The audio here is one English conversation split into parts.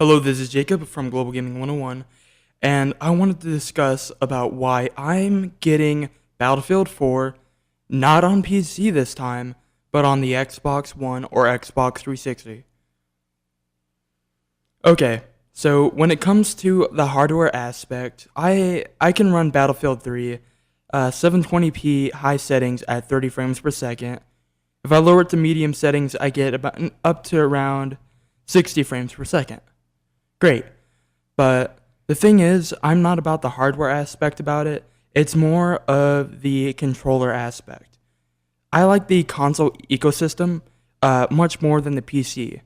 Hello, this is Jacob from Global Gaming 101, and I wanted to discuss about why I'm getting Battlefield 4 not on PC this time, but on the Xbox One or Xbox 360. Okay, so when it comes to the hardware aspect, I can run Battlefield 3 720p high settings at 30 frames per second. If I lower it to medium settings, I get about up to around 60 frames per second. Great. But the thing is, I'm not about the hardware aspect about it. It's more of the controller aspect. I like the console ecosystem much more than the PC.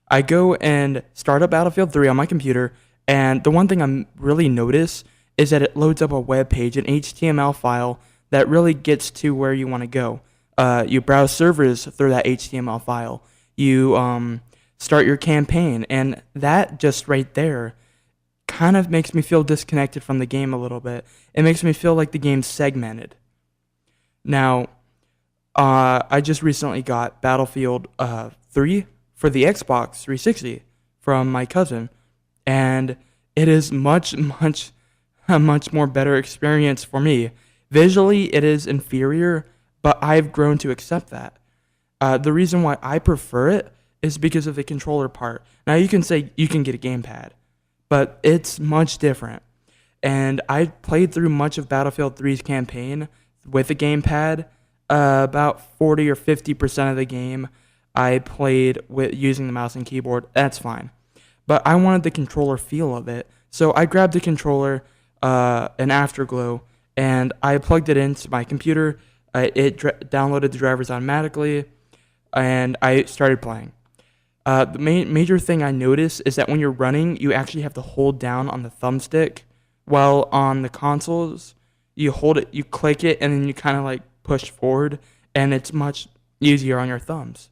I go and start up Battlefield 3 on my computer, and the one thing I really notice is that it loads up a web page, an HTML file that really gets to where you want to go. You browse servers through that HTML file. You start your campaign, and that just right there kind of makes me feel disconnected from the game a little bit. It makes me feel like the game's segmented. Now, I just recently got Battlefield 3 for the Xbox 360 from my cousin, and it is a much more better experience for me. Visually, it is inferior, but I've grown to accept that. The reason why I prefer it is because of the controller part. Now, you can say you can get a gamepad, but it's much different. And I played through much of Battlefield 3's campaign with a gamepad. About 40 or 50% of the game I played with using the mouse and keyboard. That's fine. But I wanted the controller feel of it. So I grabbed the controller, an Afterglow, and I plugged it into my computer. It downloaded the drivers automatically, and I started playing. The major thing I noticed is that when you're running, you actually have to hold down on the thumbstick, while on the consoles, you hold it, you click it, and then you kind of like push forward, and it's much easier on your thumbs.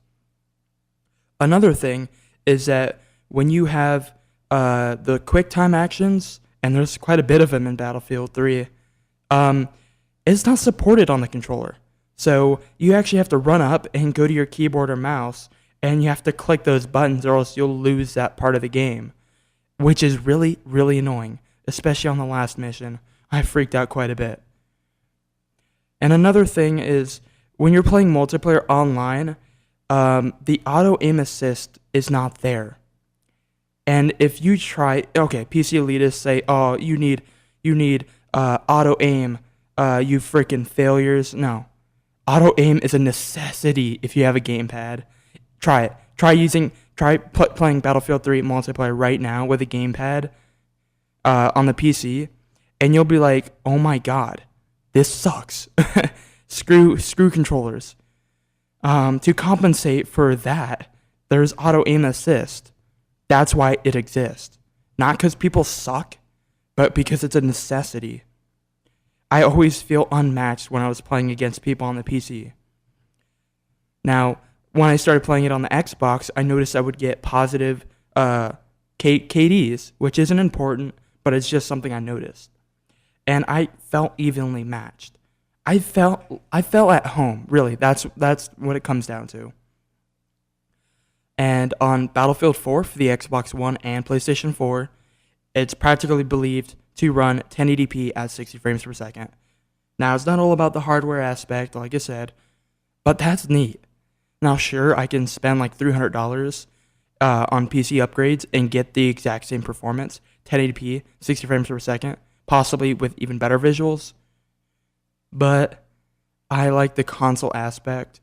Another thing is that when you have the quick time actions, and there's quite a bit of them in Battlefield 3, it's not supported on the controller. So you actually have to run up and go to your keyboard or mouse, and you have to click those buttons or else you'll lose that part of the game, which is really, really annoying, especially on the last mission. I freaked out quite a bit. And another thing is, when you're playing multiplayer online, the auto aim assist is not there. And if you try, okay, PC elitists say, oh, you need auto aim, you freaking failures. No, auto aim is a necessity if you have a gamepad. Try it. Try playing Battlefield 3 multiplayer right now with a gamepad on the PC, and you'll be like, oh my god, this sucks. Screw controllers. To compensate for that, there's auto aim assist. That's why it exists. Not because people suck, but because it's a necessity. I always feel unmatched when I was playing against people on the PC. Now, when I started playing it on the Xbox, I noticed I would get positive KDs, which isn't important, but it's just something I noticed. And I felt evenly matched. I felt at home, really. That's what it comes down to. And on Battlefield 4 for the Xbox One and PlayStation 4, it's practically believed to run 1080p at 60 frames per second. Now, it's not all about the hardware aspect, like I said, but that's neat. Now, sure, I can spend like $300 on PC upgrades and get the exact same performance, 1080p, 60 frames per second, possibly with even better visuals. But I like the console aspect,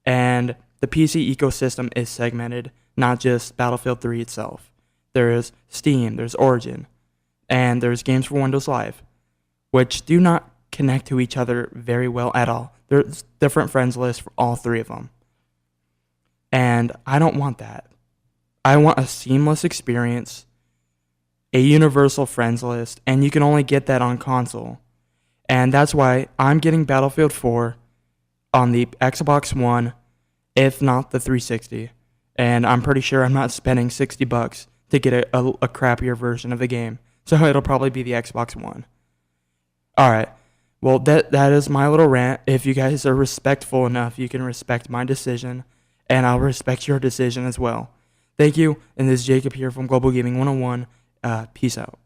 and the PC ecosystem is segmented, not just Battlefield 3 itself. There is Steam, there's Origin, and there's games for Windows Live, which do not connect to each other very well at all. There's different friends lists for all three of them. And I don't want that. I want a seamless experience, a universal friends list, and you can only get that on console. And that's why I'm getting Battlefield 4 on the Xbox One, if not the 360. And I'm pretty sure I'm not spending $60 to get a crappier version of the game. So it'll probably be the Xbox One. Alright, well that is my little rant. If you guys are respectful enough, you can respect my decision, and I'll respect your decision as well. Thank you, and this is Jacob here from Global Gaming 101. Peace out.